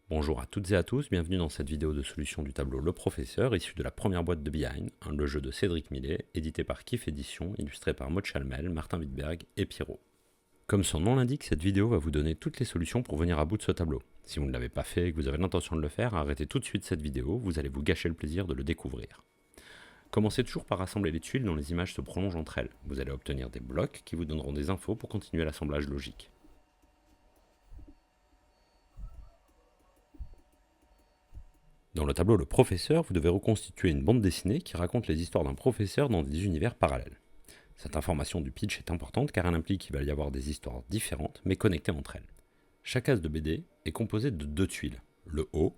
Bonjour à toutes et à tous, bienvenue dans cette vidéo de solution du tableau Le Professeur, issu de la première boîte de Behind, le jeu de Cédric Millet, édité par Kif Édition, illustré par Maud Chalmel, Martin Wittberg et Pierrot. Comme son nom l'indique, cette vidéo va vous donner toutes les solutions pour venir à bout de ce tableau. Si vous ne l'avez pas fait et que vous avez l'intention de le faire, arrêtez tout de suite cette vidéo, vous allez vous gâcher le plaisir de le découvrir. Commencez toujours par assembler les tuiles dont les images se prolongent entre elles. Vous allez obtenir des blocs qui vous donneront des infos pour continuer l'assemblage logique. Dans le tableau Le Professeur, vous devez reconstituer une bande dessinée qui raconte les histoires d'un professeur dans des univers parallèles. Cette information du pitch est importante car elle implique qu'il va y avoir des histoires différentes mais connectées entre elles. Chaque case de BD est composée de deux tuiles, le haut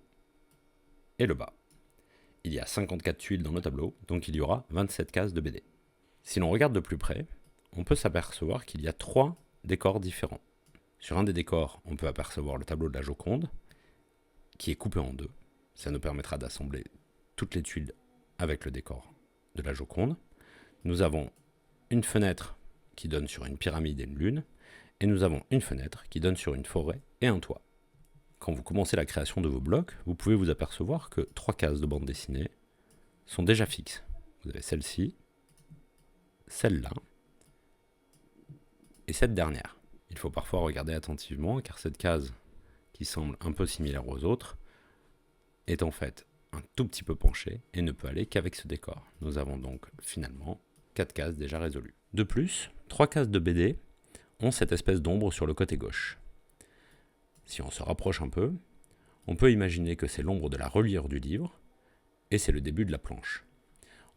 et le bas. Il y a 54 tuiles dans le tableau, donc il y aura 27 cases de BD. Si l'on regarde de plus près, on peut s'apercevoir qu'il y a 3 décors différents. Sur un des décors, on peut apercevoir le tableau de la Joconde, qui est coupé en deux. Ça nous permettra d'assembler toutes les tuiles avec le décor de la Joconde. Nous avons une fenêtre qui donne sur une pyramide et une lune, et nous avons une fenêtre qui donne sur une forêt et un toit. Quand vous commencez la création de vos blocs, vous pouvez vous apercevoir que 3 cases de bande dessinée sont déjà fixes. Vous avez celle-ci, celle-là, et cette dernière. Il faut parfois regarder attentivement, car cette case, qui semble un peu similaire aux autres, est en fait un tout petit peu penchée et ne peut aller qu'avec ce décor. Nous avons donc finalement 4 cases déjà résolues. De plus, 3 cases de BD ont cette espèce d'ombre sur le côté gauche. Si on se rapproche un peu, on peut imaginer que c'est l'ombre de la reliure du livre et c'est le début de la planche.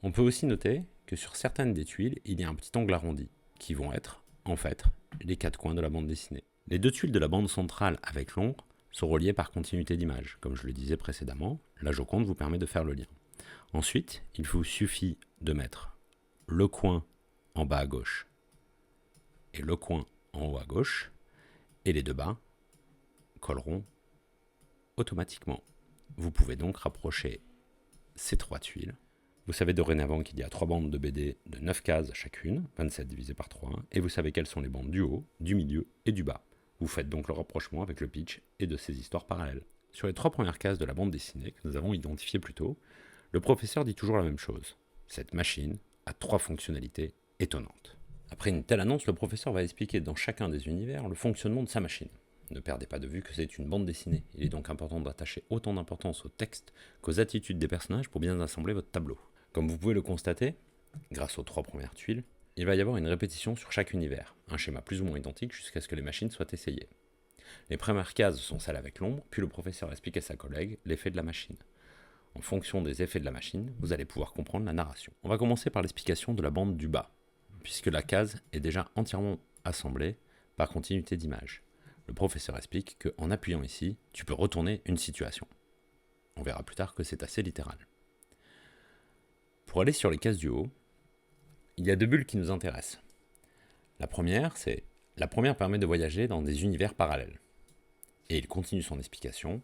On peut aussi noter que sur certaines des tuiles, il y a un petit angle arrondi qui vont être, en fait, les 4 coins de la bande dessinée. Les 2 tuiles de la bande centrale avec l'ombre sont reliées par continuité d'image. Comme je le disais précédemment, la Joconde vous permet de faire le lien. Ensuite, il vous suffit de mettre le coin en bas à gauche et le coin en haut à gauche, et les deux bas colleront automatiquement. Vous pouvez donc rapprocher ces 3 tuiles. Vous savez dorénavant qu'il y a 3 bandes de BD de 9 cases chacune, 27 divisé par 3, et vous savez quelles sont les bandes du haut, du milieu et du bas. Vous faites donc le rapprochement avec le pitch et de ces histoires parallèles. Sur les 3 premières cases de la bande dessinée que nous avons identifiées plus tôt, le professeur dit toujours la même chose. Cette machine a 3 fonctionnalités étonnantes. Après une telle annonce, le professeur va expliquer dans chacun des univers le fonctionnement de sa machine. Ne perdez pas de vue que c'est une bande dessinée. Il est donc important d'attacher autant d'importance au texte qu'aux attitudes des personnages pour bien assembler votre tableau. Comme vous pouvez le constater, grâce aux 3 premières tuiles, il va y avoir une répétition sur chaque univers, un schéma plus ou moins identique jusqu'à ce que les machines soient essayées. Les premières cases sont celles avec l'ombre, puis le professeur explique à sa collègue l'effet de la machine. En fonction des effets de la machine, vous allez pouvoir comprendre la narration. On va commencer par l'explication de la bande du bas, puisque la case est déjà entièrement assemblée par continuité d'image. Le professeur explique qu'en appuyant ici, tu peux retourner une situation. On verra plus tard que c'est assez littéral. Pour aller sur les cases du haut, il y a 2 bulles qui nous intéressent. La première permet de voyager dans des univers parallèles. Et il continue son explication.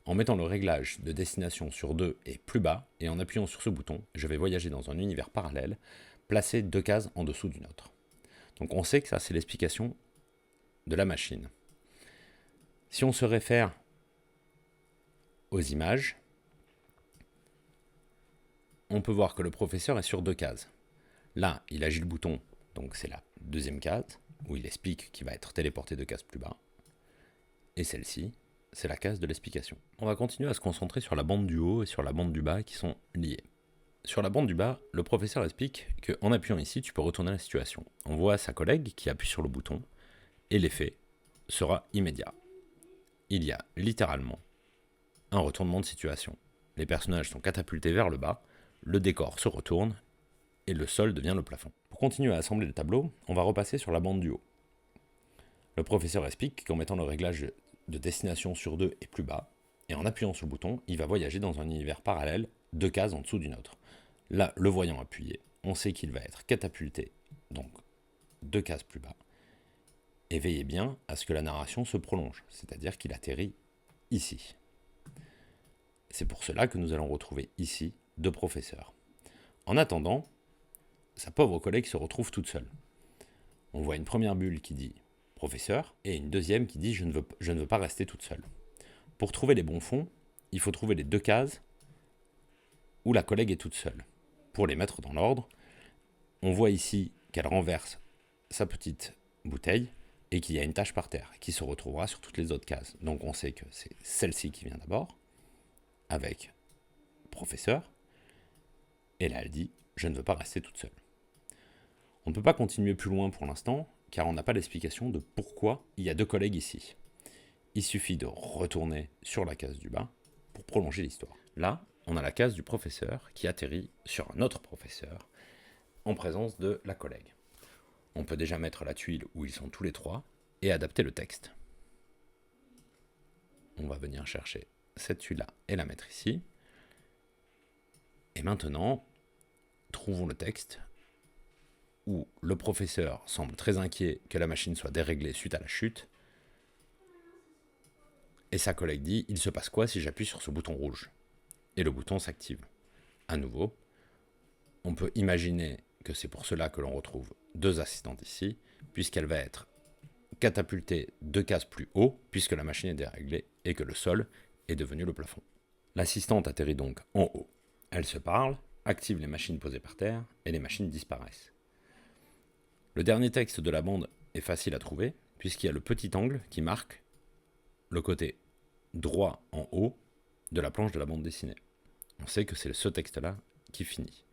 En mettant le réglage de destination sur 2 et plus bas, et en appuyant sur ce bouton, je vais voyager dans un univers parallèle, placer 2 cases en dessous d'une autre. Donc on sait que ça c'est l'explication de la machine. Si on se réfère aux images, on peut voir que le professeur est sur 2 cases. Là, il agit le bouton, donc c'est la deuxième case, où il explique qu'il va être téléporté 2 cases plus bas. Et celle-ci, c'est la case de l'explication. On va continuer à se concentrer sur la bande du haut et sur la bande du bas qui sont liées. Sur la bande du bas, le professeur explique qu'en appuyant ici, tu peux retourner la situation. On voit sa collègue qui appuie sur le bouton, et l'effet sera immédiat. Il y a littéralement un retournement de situation. Les personnages sont catapultés vers le bas, le décor se retourne, et le sol devient le plafond. Pour continuer à assembler le tableau, on va repasser sur la bande du haut. Le professeur explique qu'en mettant le réglage de destination sur 2 et plus bas, et en appuyant sur le bouton, il va voyager dans un univers parallèle, 2 cases en dessous d'une autre. Là, le voyant appuyé, on sait qu'il va être catapulté, donc 2 cases plus bas. Et veillez bien à ce que la narration se prolonge, c'est-à-dire qu'il atterrit ici. C'est pour cela que nous allons retrouver ici 2 professeurs. En attendant, sa pauvre collègue se retrouve toute seule. On voit une première bulle qui dit « professeur » et une deuxième qui dit « je ne veux pas rester toute seule ». Pour trouver les bons fonds, il faut trouver les 2 cases où la collègue est toute seule. Pour les mettre dans l'ordre, on voit ici qu'elle renverse sa petite bouteille et qu'il y a une tache par terre qui se retrouvera sur toutes les autres cases. Donc on sait que c'est celle-ci qui vient d'abord, avec professeur, et là elle dit « je ne veux pas rester toute seule ». On ne peut pas continuer plus loin pour l'instant, car on n'a pas l'explication de pourquoi il y a 2 collègues ici. Il suffit de retourner sur la case du bas pour prolonger l'histoire. Là, on a la case du professeur qui atterrit sur un autre professeur en présence de la collègue. On peut déjà mettre la tuile où ils sont tous les 3 et adapter le texte. On va venir chercher cette tuile-là et la mettre ici. Et maintenant, trouvons le texte où le professeur semble très inquiet que la machine soit déréglée suite à la chute. Et sa collègue dit « il se passe quoi si j'appuie sur ce bouton rouge ?» Et le bouton s'active. À nouveau, on peut imaginer que c'est pour cela que l'on retrouve 2 assistantes ici, puisqu'elle va être catapultée 2 cases plus haut, puisque la machine est déréglée et que le sol est devenu le plafond. L'assistante atterrit donc en haut. Elle se parle, active les machines posées par terre, et les machines disparaissent. Le dernier texte de la bande est facile à trouver, puisqu'il y a le petit angle qui marque le côté droit en haut de la planche de la bande dessinée. On sait que c'est ce texte-là qui finit.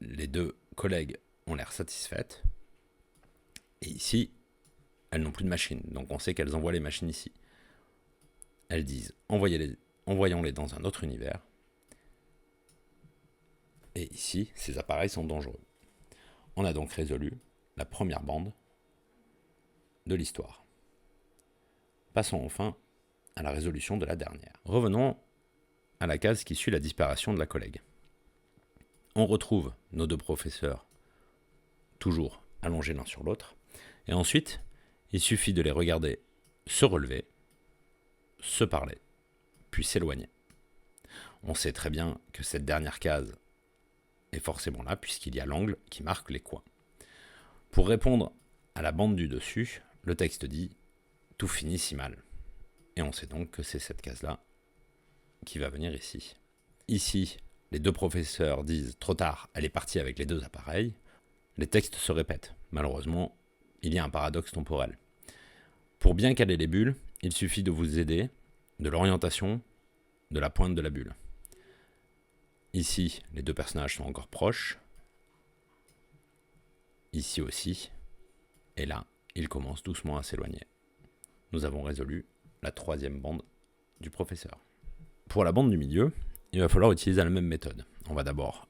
Les 2 collègues ont l'air satisfaites. Et ici, elles n'ont plus de machine. Donc on sait qu'elles envoient les machines ici. Elles disent envoyons-les dans un autre univers. Et ici, ces appareils sont dangereux. On a donc résolu la première bande de l'histoire. Passons enfin à la résolution de la dernière. Revenons à la case qui suit la disparition de la collègue. On retrouve nos 2 professeurs toujours allongés l'un sur l'autre. Et ensuite, il suffit de les regarder se relever, se parler, puis s'éloigner. On sait très bien que cette dernière case est forcément là, puisqu'il y a l'angle qui marque les coins. Pour répondre à la bande du dessus, le texte dit « tout finit si mal ». Et on sait donc que c'est cette case-là qui va venir ici. Ici, les 2 professeurs disent « trop tard, elle est partie avec les 2 appareils ». Les textes se répètent. Malheureusement, il y a un paradoxe temporel. Pour bien caler les bulles, il suffit de vous aider de l'orientation de la pointe de la bulle. Ici, les 2 personnages sont encore proches. Ici aussi. Et là, ils commencent doucement à s'éloigner. Nous avons résolu la 3e bande du professeur. Pour la bande du milieu, il va falloir utiliser la même méthode. On va d'abord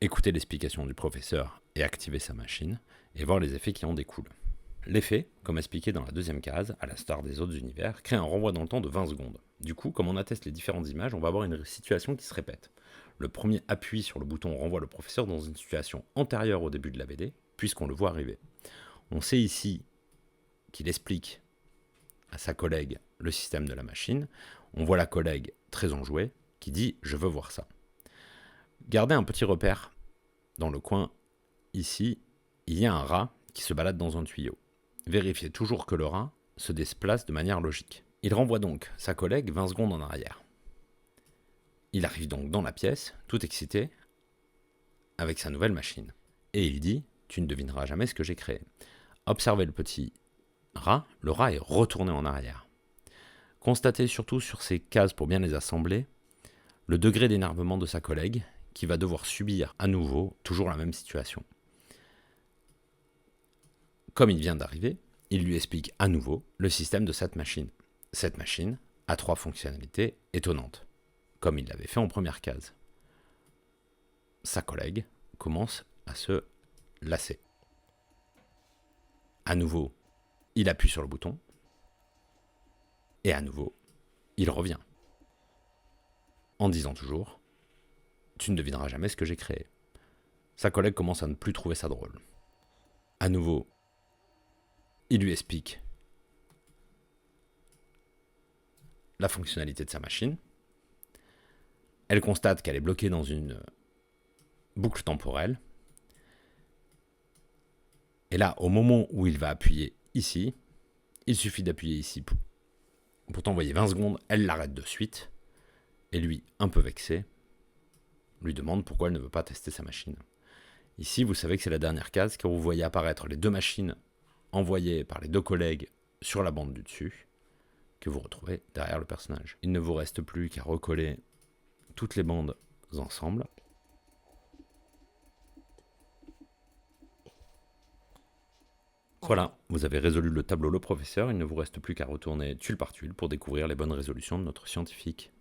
écouter l'explication du professeur et activer sa machine, et voir les effets qui en découlent. L'effet, comme expliqué dans la 2e case, à la star des autres univers, crée un renvoi dans le temps de 20 secondes. Du coup, comme on atteste les différentes images, on va avoir une situation qui se répète. Le premier appui sur le bouton renvoie le professeur dans une situation antérieure au début de la BD, puisqu'on le voit arriver. On sait ici qu'il explique à sa collègue le système de la machine. On voit la collègue très enjouée qui dit « je veux voir ça ». Gardez un petit repère dans le coin ici, il y a un rat qui se balade dans un tuyau. Vérifiez toujours que le rat se déplace de manière logique. Il renvoie donc sa collègue 20 secondes en arrière. Il arrive donc dans la pièce, tout excité, avec sa nouvelle machine. Et il dit « tu ne devineras jamais ce que j'ai créé ». Observez le petit rat, le rat est retourné en arrière. Constatez surtout sur ces cases pour bien les assembler, le degré d'énervement de sa collègue qui va devoir subir à nouveau toujours la même situation. Comme il vient d'arriver, il lui explique à nouveau le système de cette machine. Cette machine a 3 fonctionnalités étonnantes, comme il l'avait fait en première case. Sa collègue commence à se lasser. À nouveau, il appuie sur le bouton, et à nouveau, il revient, en disant toujours « tu ne devineras jamais ce que j'ai créé ». Sa collègue commence à ne plus trouver ça drôle. À nouveau, il lui explique la fonctionnalité de sa machine. Elle constate qu'elle est bloquée dans une boucle temporelle. Et là, au moment où il va appuyer ici, il suffit d'appuyer ici Pourtant, vous voyez, 20 secondes, elle l'arrête de suite. Et lui, un peu vexé, lui demande pourquoi elle ne veut pas tester sa machine. Ici, vous savez que c'est la dernière case, car vous voyez apparaître les deux machines envoyées par les deux collègues sur la bande du dessus, que vous retrouvez derrière le personnage. Il ne vous reste plus qu'à recoller toutes les bandes ensemble. Voilà, vous avez résolu le tableau Le Professeur, il ne vous reste plus qu'à retourner tuile par tuile pour découvrir les bonnes résolutions de notre scientifique.